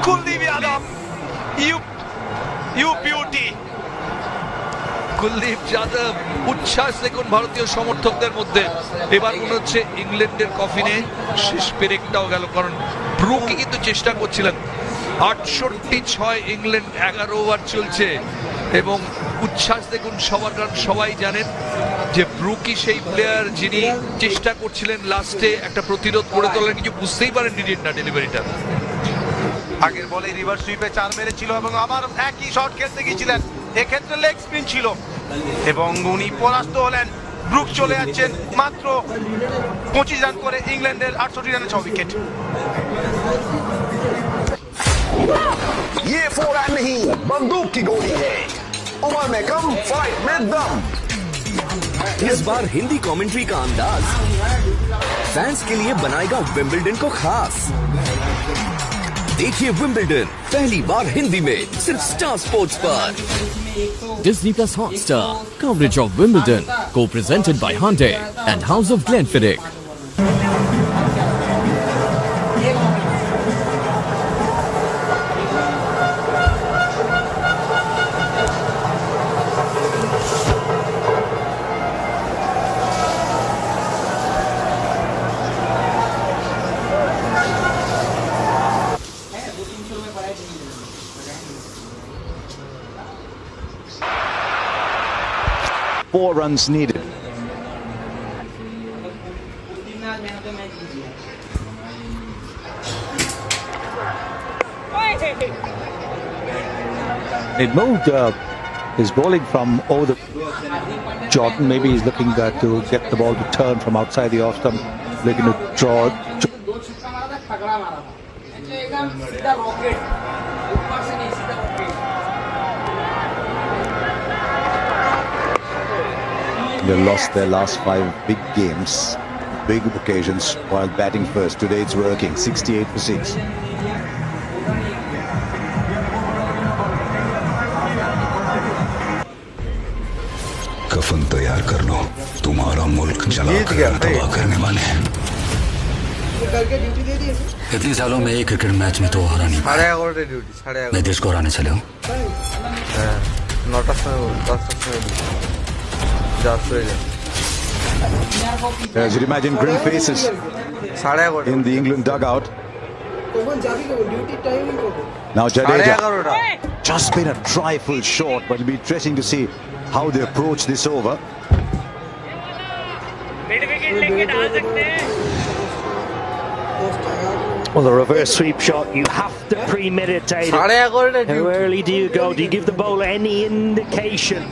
Kuldeep Yadav, you beauty. Kuldeep Yadav, উচ্ছ্বাস দেখুন ভারতীয় সমর্থকদের মধ্যে। এবার মনে হচ্ছে ইংল্যান্ডের কফিনে শেষ পেরেকটাও গেল, কারণ ব্রুকি কিন্তু চেষ্টা করছিলেন। 68-6 ইংল্যান্ড, 11 ওভার চলছে এবং উচ্ছ্বাস দেখুন সবার, কারণ সবাই জানেন যে ব্রুকি সেই প্লেয়ার যিনি চেষ্টা করছিলেন লাস্টে একটা প্রতিরোধ করে তোলার, কিছু বুঝতেই পারেননি না ডেলিভারিটা। আগের বলে রিভার্স সুইপে 4 মেরেছিল এবং আবার একই শট খেলতে গিয়েছিলেন, এক্ষেত্রে লেগ স্পিন ছিল এবং উনি পরাস্ত হলেন। ব্রুক চলে যাচ্ছেন মাত্র 25 রান করে, ইংল্যান্ডের 68 রানে 6 উইকেট। ये 4 रन नहीं, बंदूक की गोली है। उम्र में कम, फाइट में दम। इस बार हिंदी कमेंट्री का अंदाज फैंस के लिए बनाएगा विंबलडन को खास। देखिए विंबलडन पहली बार हिंदी में सिर्फ स्टार स्पोर्ट्स पर। Disney Plus Hotstar coverage of Wimbledon, co-presented by Hyundai and House of Glenfiddich. Four runs needed. It moved his bowling from over the Jordan. Maybe he's looking to get the ball to turn from outside the off stump, looking to draw. They lost their last 5 big games, big occasions while batting first. Today it's working. 68 for 6. कफन तैयार कर लो, तुम्हारा मुल्क जलाकर तबाह करने वाले हैं। इतने सालों में एक क्रिकेट मैच में तो हारा नहीं पाया। मैं देश को हराने चले हूँ। As you imagine, grim faces in the England dugout. Now Jadeja just been a trifle short, but it'll be interesting to see how they approach this over. Well, the reverse sweep shot, you have to premeditate it. How early do you go? Do you give the bowler any indication?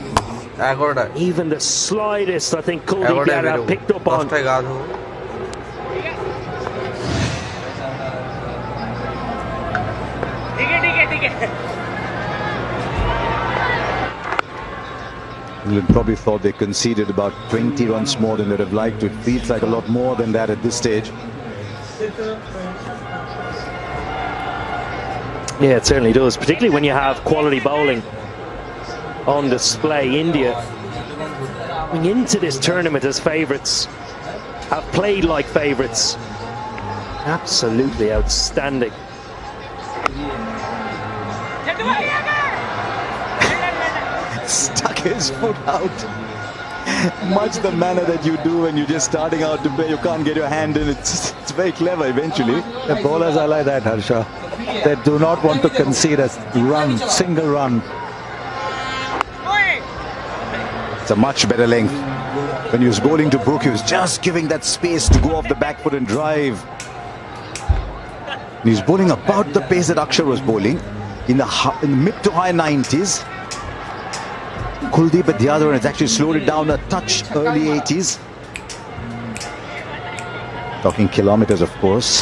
Even the slightest, I think Kuldeep Yadav picked up on. England probably thought they conceded about 20 runs more than they'd have liked. It feels like a lot more than that at this stage. Yeah, it certainly does, particularly when you have quality bowling on display. India going into this tournament as favourites, have played like favourites. Absolutely outstanding. Stuck his foot out. Much the manner that you do when you're just starting out to play, you can't get your hand in. It's very clever eventually. The bowlers are like that, Harsha. They do not want to concede a run, single run. It's a much better length. When he was bowling to Brook, he was just giving that space to go off the back foot and drive. And he's bowling about the pace that Akshar was bowling, in the mid to high 90s. Kuldeep at the other end has actually slowed it down a touch, early 80s. Talking kilometers, of course.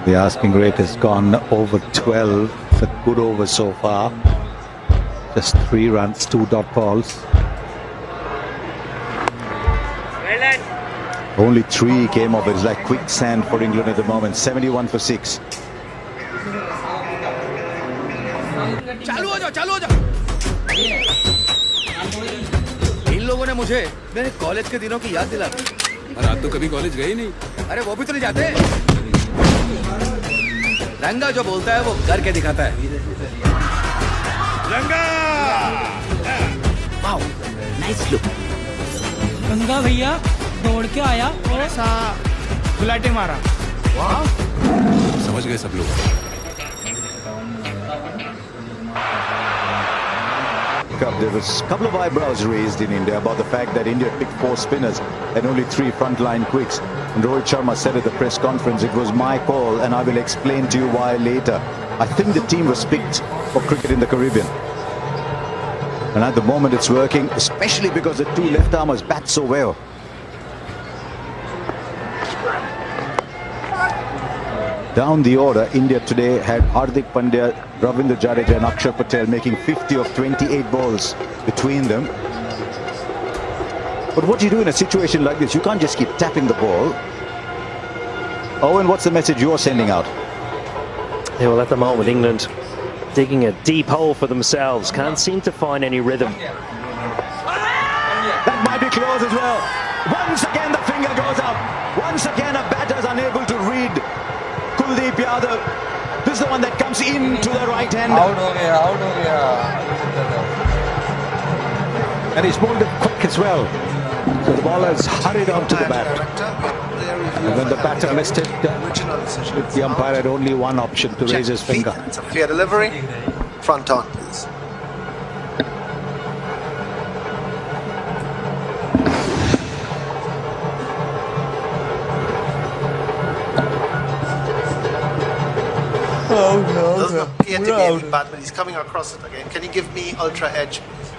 The asking rate has gone over 12. It's a good over so far. Just 3 runs, 2 dot balls. Only 3 came off. It's like quicksand for England at the moment. 71 for 6. चालू हो जाओ। इन लोगों ने मुझे मेरे college के दिनों की याद दिला दी। और आप तो कभी कॉलेज गए नहीं। अरे वो भी तो नहीं जाते। रंगा जो बोलता है वो करके दिखाता है. गंगा भैया दौड़ के आया और ऐसा गुलाटे मारा. समझ गए सब लोग. There was a couple of eyebrows raised in India about the fact that India picked 4 spinners and only 3 frontline quicks. And Rohit Sharma said at the press conference, it was my call and I will explain to you why later. I think the team was picked for cricket in the Caribbean. And at the moment it's working, especially because the 2 left-armers bat so well. Down the order, India today had Hardik Pandya, Ravindra Jadeja and Akshar Patel making 50 of 28 balls between them. But what do you do in a situation like this? You can't just keep tapping the ball. Owen, what's the message you're sending out? Yeah, well, at the moment, England digging a deep hole for themselves. Can't seem to find any rhythm. That might be close as well. Once again, the finger goes up. Once again, a batter's unable to read Kuldeep Yadav. This is the one that comes into the right hand. Out ho gaya. And he's bowled it quick as well. So the ball has hurried on to the bat. And when the batter missed it, the umpire had only one option to raise his finger. It's a fair delivery. Front on, please. Does not appear to be any bad, but he's coming across it again. Can you give me ultra edge, please?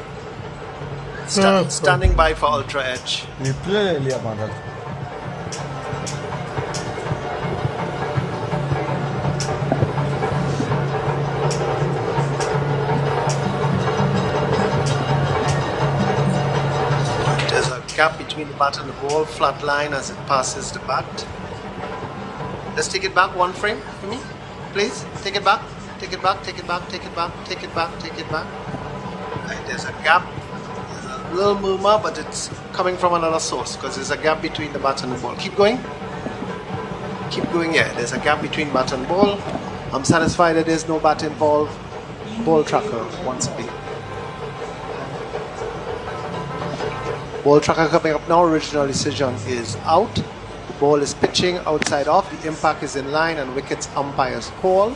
Standing by for ultra edge. There's a gap between the bat and the ball, flat line as it passes the bat. Let's take it back 1 frame for me, please. Take it back, take it back, take it back, take it back, take it back, take it back. Right, there's a gap. There's a little murmur, but it's coming from another source because there's a gap between the bat and the ball. Keep going. Keep going, yeah. There's a gap between bat and ball. I'm satisfied that there's no bat involved. Ball tracker once a bit. Ball tracker coming up now. Original decision is out. The ball is pitching outside off. The impact is in line and wickets umpire's call.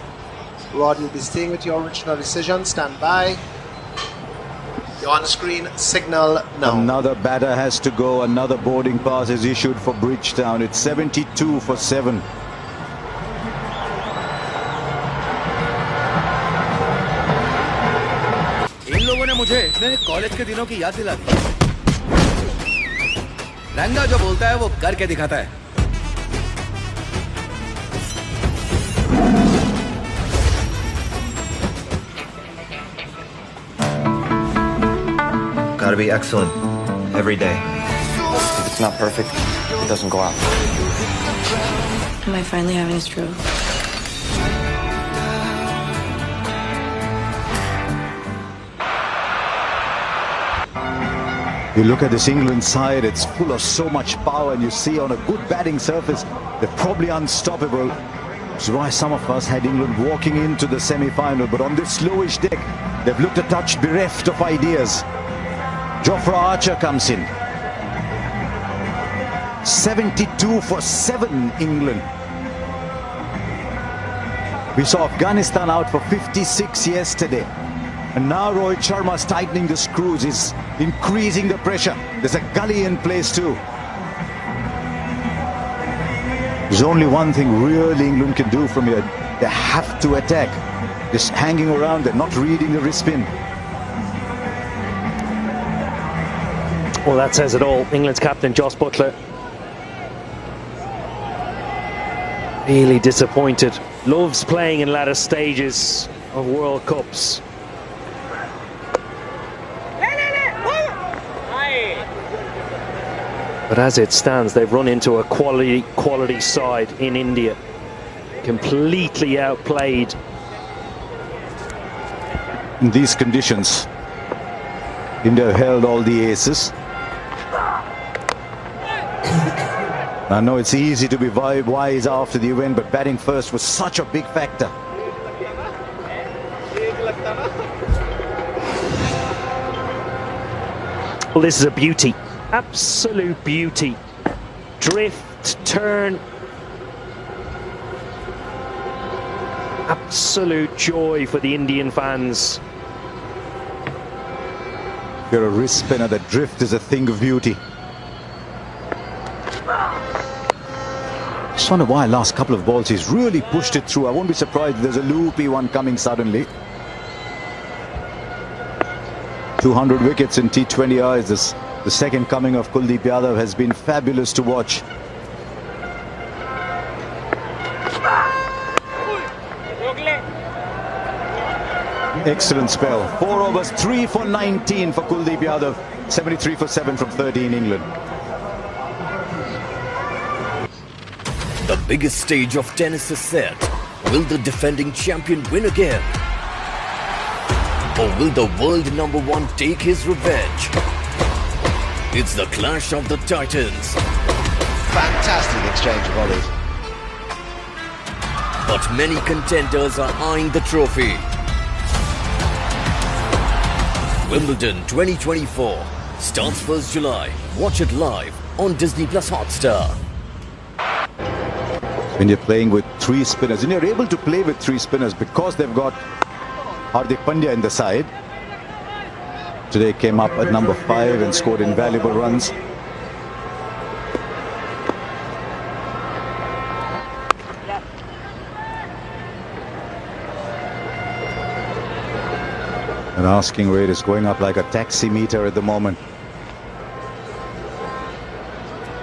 Rod, you'll be staying with your original decision. Stand by. You're on screen. Signal now. Another batter has to go. Another boarding pass is issued for Bridgetown. It's 72 for 7. इन लोगों ने मुझे मेरे college के दिनों की याद दिला दी. रंगा जो बोलता है वो करके दिखाता है. Gotta be excellent every day. If it's not perfect, it doesn't go out. Am I finally having a stroke? You look at this England side, it's full of so much power, and you see on a good batting surface, they're probably unstoppable. Which is why some of us had England walking into the semi-final. But on this slowish deck, they've looked a touch bereft of ideas. Jofra Archer comes in. 72 for 7, England. We saw Afghanistan out for 56 yesterday. And now Rohit Sharma's tightening the screws, is increasing the pressure. There's a gully in place too. There's only one thing really England can do from here. They have to attack. Just hanging around, they're not reading the wrist spin. Well, that says it all. England's captain, Jos Buttler, really disappointed. Loves playing in latter stages of World Cups. But as it stands, they've run into a quality side in India. Completely outplayed. In these conditions, India held all the aces. I know it's easy to be wise after the event, but batting first was such a big factor. Well, this is a beauty. Absolute beauty. Drift, turn. Absolute joy for the Indian fans. If you're a wrist spinner, the drift is a thing of beauty. Just wonder why last couple of balls he's really pushed it through. I won't be surprised if there's a loopy one coming suddenly. 200 wickets in T20Is. The second coming of Kuldeep Yadav has been fabulous to watch. Excellent spell. 4 overs, 3 for 19 for Kuldeep Yadav. 73 for 7 from 13 England. The biggest stage of tennis is set. Will the defending champion win again? Or will the world number one take his revenge? It's the clash of the titans. Fantastic exchange of volleys. But many contenders are eyeing the trophy. Wimbledon 2024 starts 1st July. Watch it live on Disney Plus Hotstar. When you're playing with 3 spinners, and you're able to play with 3 spinners because they've got Hardik Pandya in the side. Today came up at number 5 and scored invaluable runs. An asking rate is going up like a taxi meter at the moment.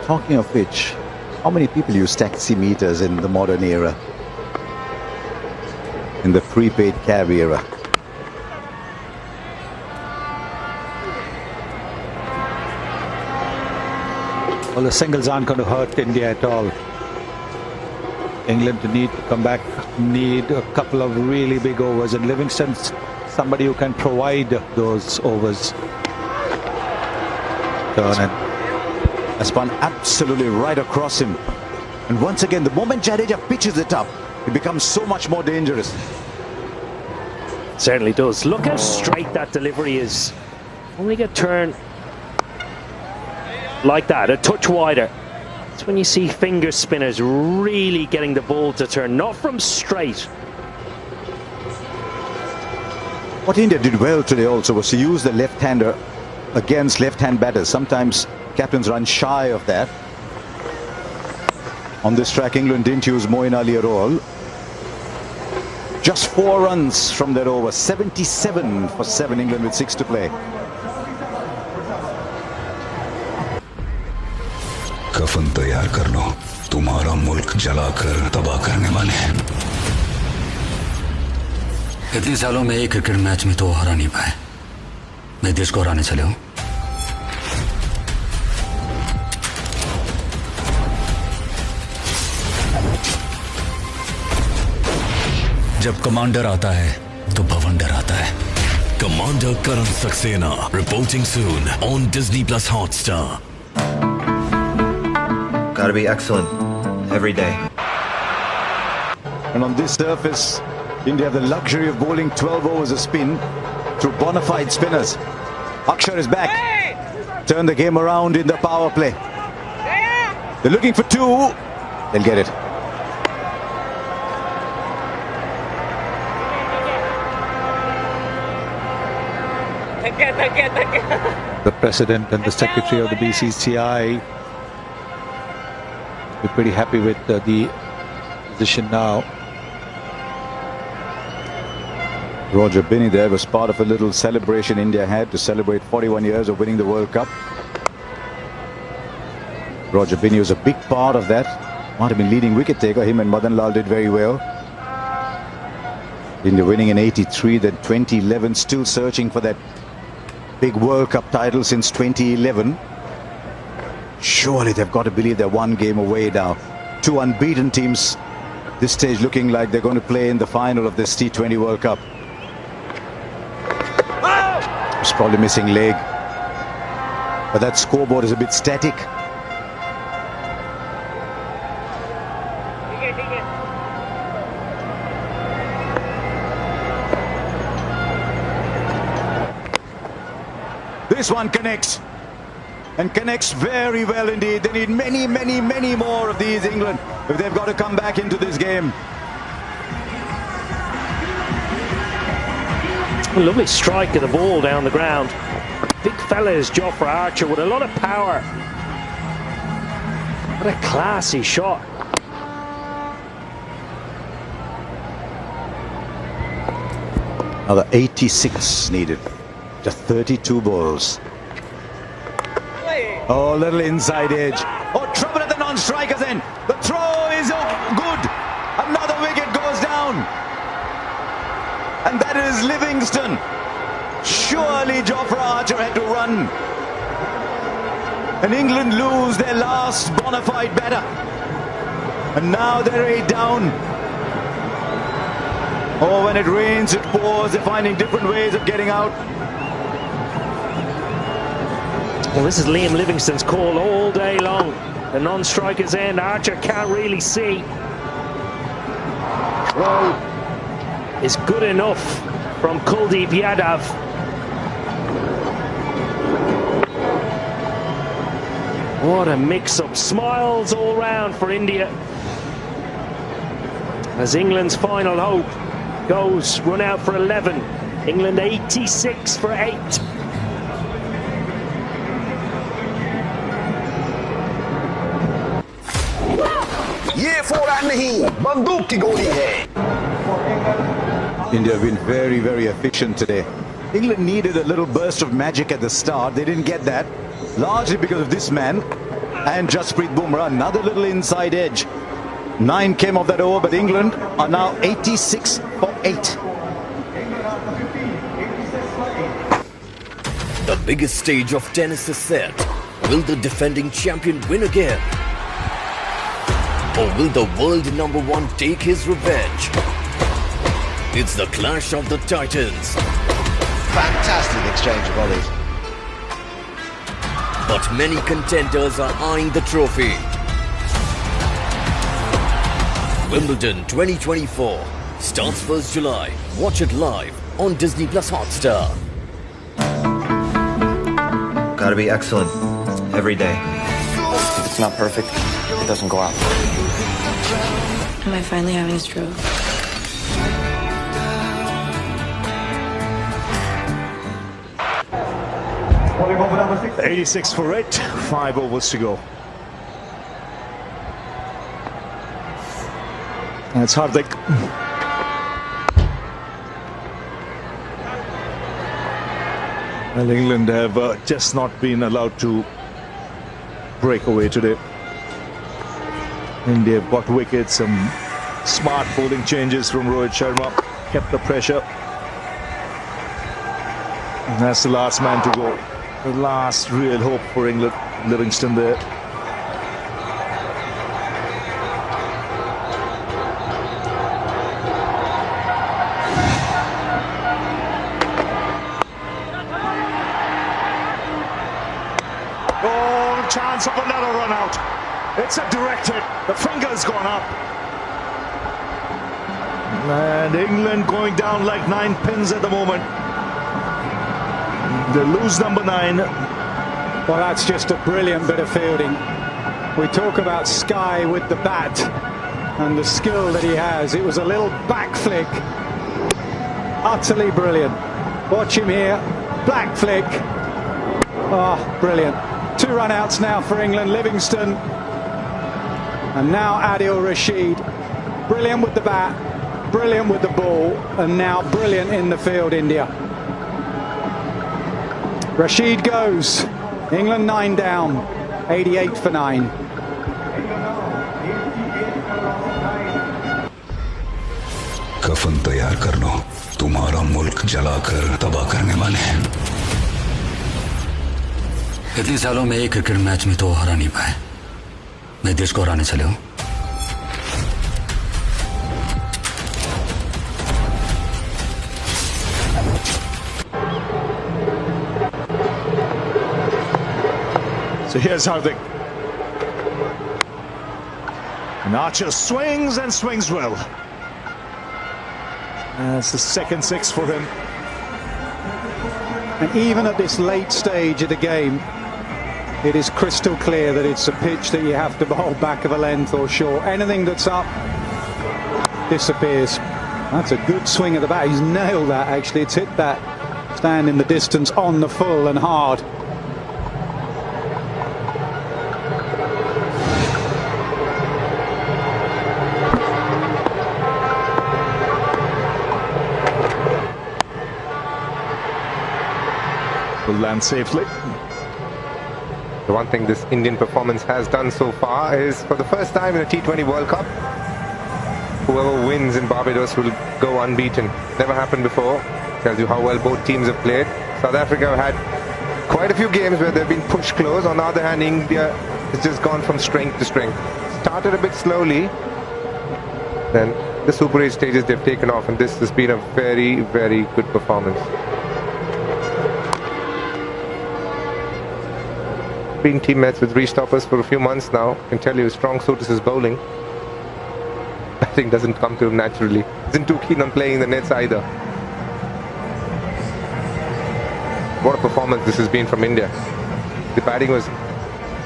Talking of which, how many people use taxi meters in the modern era? In the prepaid cab era? Well, the singles aren't going to hurt India at all. England need to come back, need a couple of really big overs, and Livingston's somebody who can provide those overs. Turn and has spun absolutely right across him. And once again, the moment Jadeja pitches it up, it becomes so much more dangerous. Certainly does. Look how straight that delivery is. Only get turn like that, a touch wider. That's when you see finger spinners really getting the ball to turn, not from straight. What India did well today also was to use the left-hander against left-hand batters. Sometimes captains run shy of that. On this track, England didn't use Moeen Ali at all. Just 4 runs from that over. 77 for 7, England with 6 to play. कफन तैयार कर लो, तुम्हारा मुल्क जलाकर तबाह करने वाले हैं। इतने सालों में एक क्रिकेट मैच में तो हरा नहीं पाए, मैं देश को हराने चले हूं। जब कमांडर आता है तो भवंडर आता है। Commander Karan Saxena reporting soon on Disney Plus Hotstar. Gotta be excellent every day. And on this surface, India have the luxury of bowling 12 overs of spin through bona fide spinners. Akshar is back. Turn the game around in the power play. They're looking for 2. They'll get it. The president and the secretary of the BCCI will be pretty happy with the position now. Roger Binney there was part of a little celebration India had to celebrate 41 years of winning the World Cup. Roger Binney was a big part of that. Might have been leading wicket taker. Him and Madan Lal did very well. India winning in '83, then 2011, still searching for that big World Cup title since 2011. Surely they've got to believe they're 1 game away now. 2 unbeaten teams this stage looking like they're going to play in the final of this T20 World Cup. It's probably missing leg, but that scoreboard is a bit static. This one connects. And connects very well indeed. They need many, many, many more of these, England, if they've got to come back into this game. A lovely strike of the ball down the ground. Big fella is Jofra Archer with a lot of power. What a classy shot. Another 86 needed. Just 32 balls. Oh, little inside edge. Oh, trouble at the non-strikers end. The throw is good. Another wicket goes down. And that is Livingston. Surely Jofra Archer had to run. And England lose their last bona fide batter. And now they're 8 down. Oh, when it rains, it pours. They're finding different ways of getting out. Well, this is Liam Livingston's call all day long. The non-strikers end. Archer can't really see. Throw is good enough from Kuldeep Yadav. What a mix-up. Smiles all round for India. As England's final hope goes run out for 11. England 86 for 8. India have been very, very efficient today. England needed a little burst of magic at the start. They didn't get that, largely because of this man and Jasprit Bumrah. Another little inside edge. 9 came off that over, but England are now 86 for 8. The biggest stage of tennis is set. Will the defending champion win again? Or will the world #1 take his revenge? It's the clash of the titans. Fantastic exchange of volleys. But many contenders are eyeing the trophy. Wimbledon 2024 starts 1st July. Watch it live on Disney Plus Hotstar. Gotta be excellent every day. If it's not perfect, it doesn't go out. Am I finally having a stroke? – 86 for 8, 5 overs to go. And it's Hardik. Well, England have just not been allowed to break away today. India have got wickets, some smart bowling changes from Rohit Sharma, kept the pressure. And that's the last man to go. The last real hope for England, Livingston there. Oh, chance of another run out. It's a direct hit. The finger's gone up. And England going down like 9 pins at the moment. They lose number 9. Well, that's just a brilliant bit of fielding. We talk about Sky with the bat and the skill that he has. It was a little back flick. Utterly brilliant. Watch him here. Back flick. Oh, brilliant. 2 run-outs now for England. Livingston. And now Adil Rashid. Brilliant with the bat. Brilliant with the ball. And now brilliant in the field, India. Rashid goes. England 9 down. 88 for 9. कफन तैयार कर लो, तुम्हारा मुल्क जलाकर तबाह करने वाले हैं। इतने सालों में एक क्रिकेट मैच में तो हरा नहीं पाए। मैं देश को हराने चले हूं। So here's Hardik. And Archer swings and swings well. That's the second 6 for him. And even at this late stage of the game, it is crystal clear that it's a pitch that you have to bowl back of a length or short. Anything that's up disappears. That's a good swing of the bat. He's nailed that, actually. It's hit that stand in the distance on the full and hard. Will land safely. The one thing this Indian performance has done so far is, for the first time in a T20 World Cup, whoever wins in Barbados will go unbeaten. Never happened before. Tells you how well both teams have played. South Africa have had quite a few games where they've been pushed close. On the other hand, India has just gone from strength to strength. Started a bit slowly, then the Super 8 stages they've taken off, and this has been a very, very good performance. Been teammates with Reece Toppers for a few months now. I can tell you, strong suit is his bowling. Batting doesn't come to him naturally. Isn't too keen on playing the nets either. What a performance this has been from India. The batting was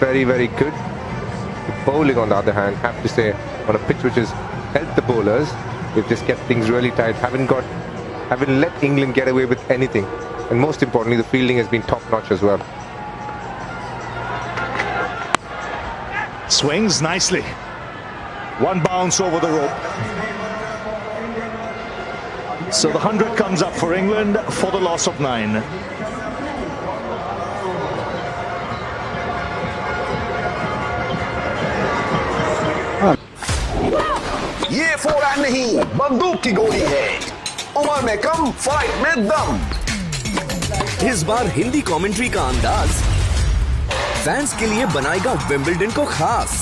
very, very good. The bowling, on the other hand, have to say, on a pitch which has helped the bowlers, they've just kept things really tight. Haven't let England get away with anything. And most importantly, the fielding has been top-notch as well. Swings nicely. One bounce over the rope. So the 100 comes up for England for the loss of 9. ये 4 run नहीं, बंदूक की गोली है। उम्र में कम, fight में दम। इस बार हिंदी कमेंट्री का अंदाज फैंस के लिए बनाएगा विंबलडन को खास।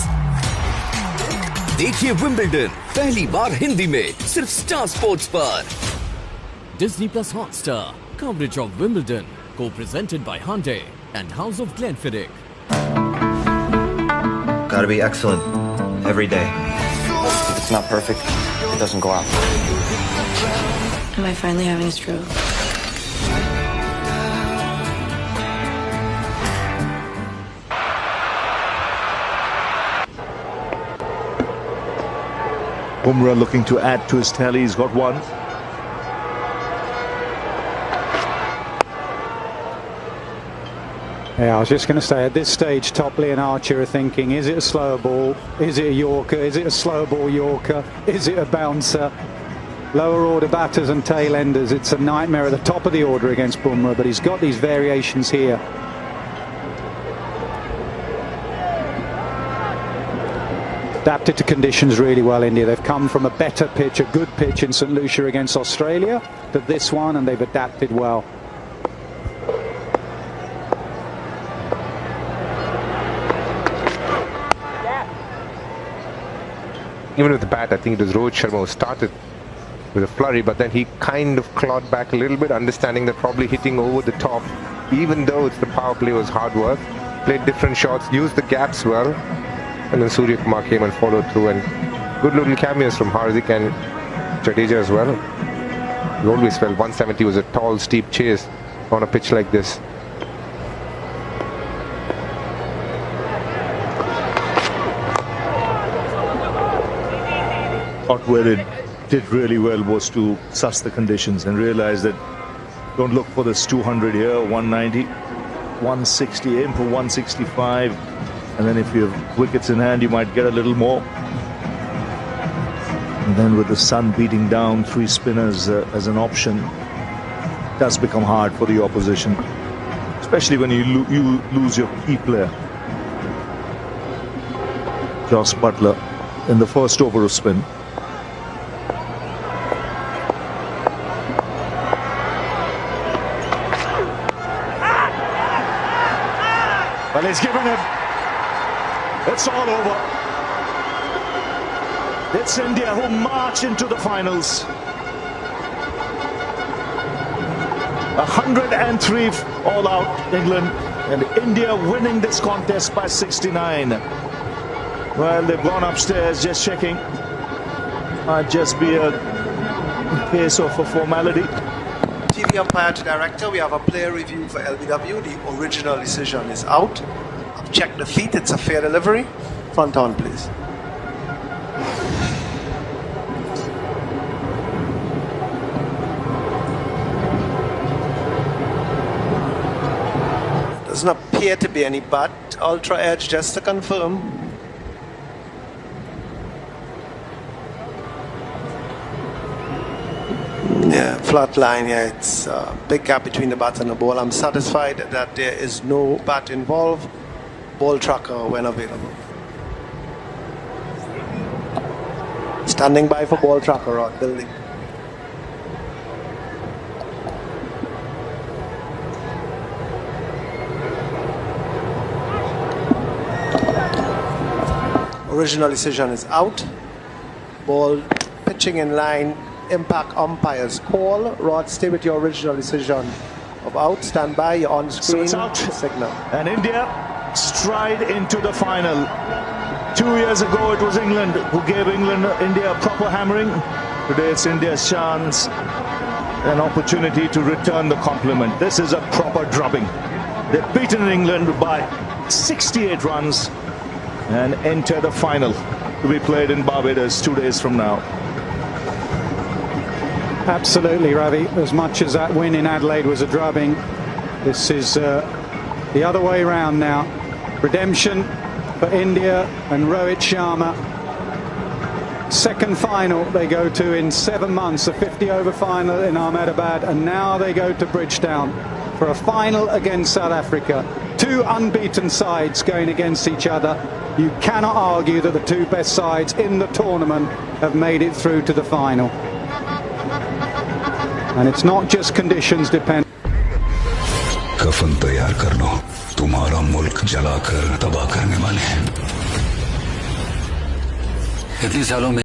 देखिए विंबलडन पहली बार हिंदी में सिर्फ स्टार स्पोर्ट्स पर। Disney Plus Hotstar coverage of Wimbledon, co-presented by Hyundai and House of Glenfiddich. Gotta be excellent every day. If it's not perfect, it doesn't go out. Am I finally having a stroke? Bumrah looking to add to his tally. He's got one. Yeah, I was just going to say, at this stage, Topley and Archer are thinking, is it a slow ball? Is it a Yorker? Is it a slow ball Yorker? Is it a bouncer? Lower order batters and tail enders, it's a nightmare at the top of the order against Bumrah, but he's got these variations here. Adapted to conditions really well, India. They've come from a better pitch, a good pitch in St. Lucia against Australia, to this one, and they've adapted well. Even with the bat, I think it was Rohit Sharma who started with a flurry, but then he kind of clawed back a little bit, understanding that probably hitting over the top, even though it's the power play, was hard work. Played different shots, used the gaps well, and then Surya Kumar came and followed through, and good little cameos from Hardik and Jadeja as well. We always felt 170 was a tall, steep chase on a pitch like this. Where it did really well was to suss the conditions and realize that don't look for this 200 here, 190, 160, aim for 165, and then if you have wickets in hand you might get a little more. And then with the sun beating down, 3 spinners as an option, it does become hard for the opposition, especially when you lose your key player. Jos Buttler in the first over of spin. Well, he's given it. It's all over. It's India who march into the finals. 103 all out, England, and India winning this contest by 69. Well, they've gone upstairs just checking. Might just be a case of a formality. the umpire to director. We have a player review for LBW. The original decision is out. I've checked the feet. It's a fair delivery. Front on, please. Doesn't appear to be any but. Ultra edge just to confirm. Yeah, flat line, yeah, it's a big gap between the bat and the ball. I'm satisfied that there is no bat involved. Ball tracker when available. Standing by for ball tracker on building. Original decision is out. Ball pitching in line. Impact umpire's call. Rod, stay with your original decision of out. Stand by. You're on screen. So it's out. Signal. And India stride into the final. 2 years ago it was England who gave India a proper hammering. Today it's India's chance, an opportunity to return the compliment. This is a proper drubbing. They've beaten England by 68 runs and enter the final to be played in Barbados 2 days from now. Absolutely, Ravi. As much as that win in Adelaide was a drubbing, this is the other way round now. Redemption for India and Rohit Sharma. Second final they go to in 7 months, a 50-over final in Ahmedabad, and now they go to Bridgetown for a final against South Africa. Two unbeaten sides going against each other. You cannot argue that the two best sides in the tournament have made it through to the final. And it's not just conditions dependent. कफन तैयार कर लो, तुम्हारा मुल्क जलाकर तबाह करने वाले हैं। इतने सालों में